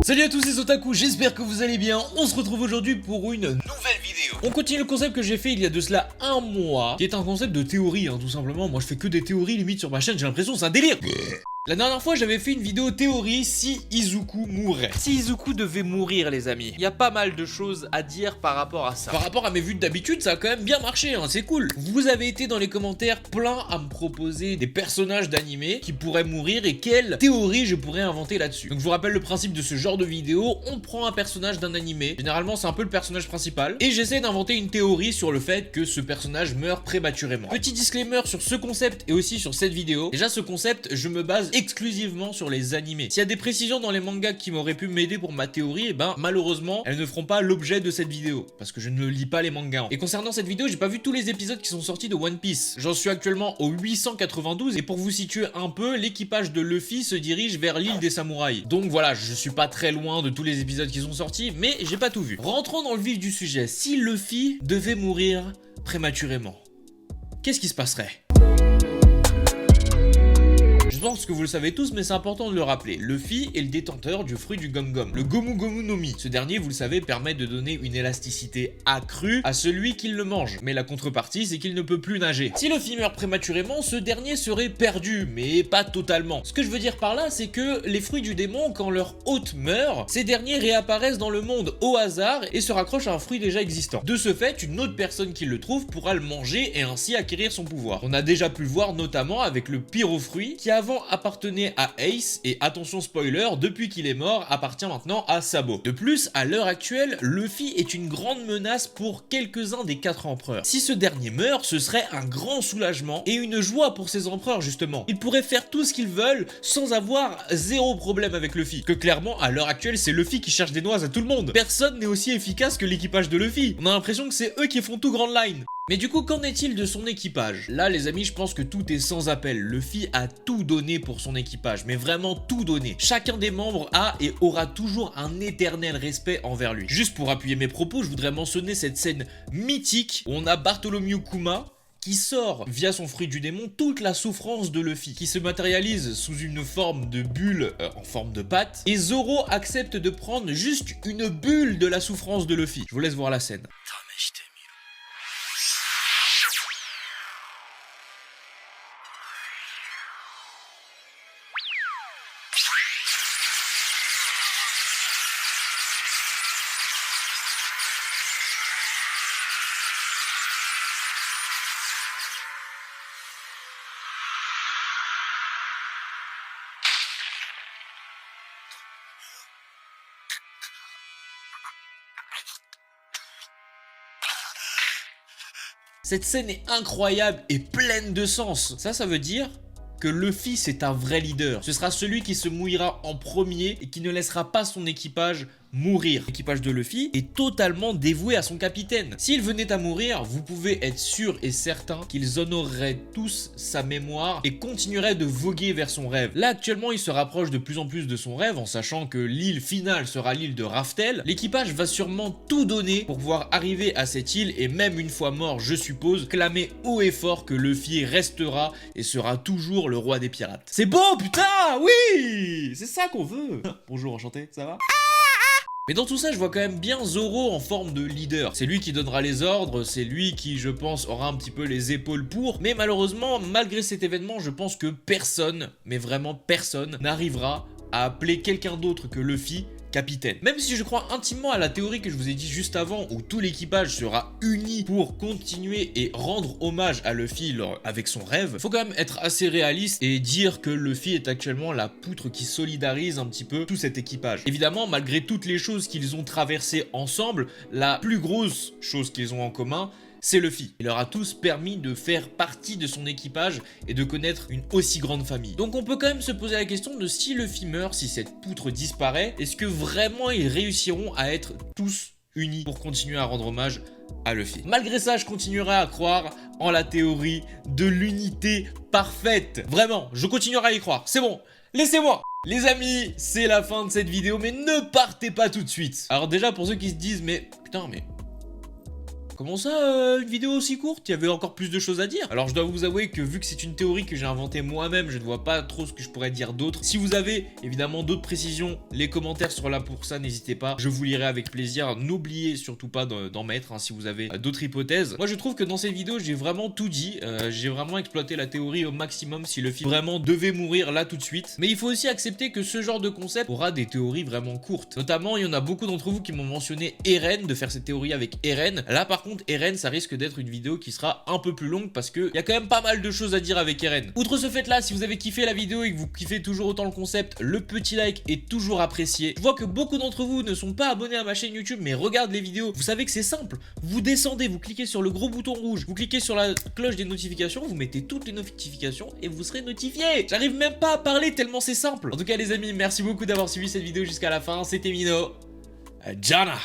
Salut à tous, c'est Otaku, j'espère que vous allez bien. On se retrouve aujourd'hui pour une nouvelle vidéo. On continue le concept que j'ai fait il y a de cela un mois, qui est un concept de théorie, tout simplement. Moi je fais que des théories limite sur ma chaîne, j'ai l'impression que c'est un délire. La dernière fois, j'avais fait une vidéo théorie si Izuku mourait. Si Izuku devait mourir, les amis, il y a pas mal de choses à dire par rapport à ça. Par rapport à mes vues d'habitude, ça a quand même bien marché, c'est cool. Vous avez été dans les commentaires plein à me proposer des personnages d'animé qui pourraient mourir et quelle théorie je pourrais inventer là-dessus. Donc je vous rappelle le principe de ce genre de vidéo, on prend un personnage d'un animé, généralement c'est un peu le personnage principal, et j'essaie d'inventer une théorie sur le fait que ce personnage meurt prématurément. Petit disclaimer sur ce concept et aussi sur cette vidéo. Déjà ce concept, je me base exclusivement sur les animés. S'il y a des précisions dans les mangas qui m'auraient pu m'aider pour ma théorie, et ben malheureusement elles ne feront pas l'objet de cette vidéo parce que je ne lis pas les mangas. Et concernant cette vidéo, j'ai pas vu tous les épisodes qui sont sortis de One Piece. J'en suis actuellement au 892 et pour vous situer un peu, l'équipage de Luffy se dirige vers l'île des samouraïs. Donc voilà, je suis pas très loin de tous les épisodes qui sont sortis, mais j'ai pas tout vu. Rentrons dans le vif du sujet. Si Luffy devait mourir prématurément, qu'est-ce qui se passerait ? Je pense que vous le savez tous, mais c'est important de le rappeler. Luffy est le détenteur du fruit du Gum Gum, le Gomu Gomu no Mi. Ce dernier, vous le savez, permet de donner une élasticité accrue à celui qui le mange. Mais la contrepartie, c'est qu'il ne peut plus nager. Si Luffy meurt prématurément, ce dernier serait perdu, mais pas totalement. Ce que je veux dire par là, c'est que les fruits du démon, quand leur hôte meurt, ces derniers réapparaissent dans le monde au hasard et se raccrochent à un fruit déjà existant. De ce fait, une autre personne qui le trouve pourra le manger et ainsi acquérir son pouvoir. On a déjà pu le voir notamment avec le Pyrofruit, qui avant appartenait à Ace et attention spoiler, depuis qu'il est mort, appartient maintenant à Sabo. De plus, à l'heure actuelle, Luffy est une grande menace pour quelques-uns des 4 empereurs. Si ce dernier meurt, ce serait un grand soulagement et une joie pour ces empereurs justement. Ils pourraient faire tout ce qu'ils veulent sans avoir zéro problème avec Luffy. Que clairement, à l'heure actuelle, c'est Luffy qui cherche des noises à tout le monde. Personne n'est aussi efficace que l'équipage de Luffy. On a l'impression que c'est eux qui font tout Grand Line. Mais du coup, qu'en est-il de son équipage? Là, les amis, je pense que tout est sans appel. Luffy a tout donné pour son équipage, mais vraiment tout donné. Chacun des membres a et aura toujours un éternel respect envers lui. Juste pour appuyer mes propos, je voudrais mentionner cette scène mythique où on a Bartholomew Kuma qui sort via son fruit du démon toute la souffrance de Luffy, qui se matérialise sous une forme de bulle en forme de patte, et Zoro accepte de prendre juste une bulle de la souffrance de Luffy. Je vous laisse voir la scène. Cette scène est incroyable et pleine de sens. Ça veut dire que Luffy c'est un vrai leader. Ce sera celui qui se mouillera en premier et qui ne laissera pas son équipage mourir. L'équipage de Luffy est totalement dévoué à son capitaine. S'il venait à mourir, vous pouvez être sûr et certain qu'ils honoreraient tous sa mémoire et continueraient de voguer vers son rêve. Là actuellement il se rapproche de plus en plus de son rêve en sachant que l'île finale sera l'île de Raftel. L'équipage va sûrement tout donner pour pouvoir arriver à cette île et même une fois mort je suppose, clamer haut et fort que Luffy restera et sera toujours le roi des pirates. C'est beau putain, oui, c'est ça qu'on veut. Bonjour, enchanté, ça va? Mais dans tout ça, je vois quand même bien Zoro en forme de leader. C'est lui qui donnera les ordres, c'est lui qui, je pense, aura un petit peu les épaules pour. Mais malheureusement, malgré cet événement, je pense que personne, mais vraiment personne, n'arrivera à appeler quelqu'un d'autre que Luffy capitaine. Même si je crois intimement à la théorie que je vous ai dit juste avant où tout l'équipage sera uni pour continuer et rendre hommage à Luffy avec son rêve, faut quand même être assez réaliste et dire que Luffy est actuellement la poutre qui solidarise un petit peu tout cet équipage. Évidemment, malgré toutes les choses qu'ils ont traversées ensemble, la plus grosse chose qu'ils ont en commun, c'est Luffy. Il leur a tous permis de faire partie de son équipage et de connaître une aussi grande famille. Donc on peut quand même se poser la question de si Luffy meurt, si cette poutre disparaît, est-ce que vraiment ils réussiront à être tous unis pour continuer à rendre hommage à Luffy? Malgré ça, je continuerai à croire en la théorie de l'unité parfaite. Vraiment, je continuerai à y croire. C'est bon, laissez-moi. Les amis, c'est la fin de cette vidéo, mais ne partez pas tout de suite. Alors déjà, pour ceux qui se disent, mais putain, mais Comment ça, une vidéo aussi courte? Il y avait encore plus de choses à dire. Alors je dois vous avouer que vu que c'est une théorie que j'ai inventée moi-même, je ne vois pas trop ce que je pourrais dire d'autre. Si vous avez évidemment d'autres précisions, les commentaires seront là pour ça, n'hésitez pas. Je vous lirai avec plaisir. N'oubliez surtout pas d'en mettre si vous avez d'autres hypothèses. Moi je trouve que dans cette vidéo, j'ai vraiment tout dit. J'ai vraiment exploité la théorie au maximum si le film vraiment devait mourir là tout de suite. Mais il faut aussi accepter que ce genre de concept aura des théories vraiment courtes. Notamment, il y en a beaucoup d'entre vous qui m'ont mentionné Eren, de faire cette théorie avec Eren. Là par contre, Eren, ça risque d'être une vidéo qui sera un peu plus longue parce qu'il y a quand même pas mal de choses à dire avec Eren. Outre ce fait là, si vous avez kiffé la vidéo et que vous kiffez toujours autant le concept, le petit like est toujours apprécié. Je vois que beaucoup d'entre vous ne sont pas abonnés à ma chaîne YouTube mais regardent les vidéos. Vous savez que c'est simple. Vous descendez, vous cliquez sur le gros bouton rouge, vous cliquez sur la cloche des notifications, vous mettez toutes les notifications et vous serez notifié. J'arrive même pas à parler tellement c'est simple. En tout cas les amis, merci beaucoup d'avoir suivi cette vidéo jusqu'à la fin. C'était Mino. Jana.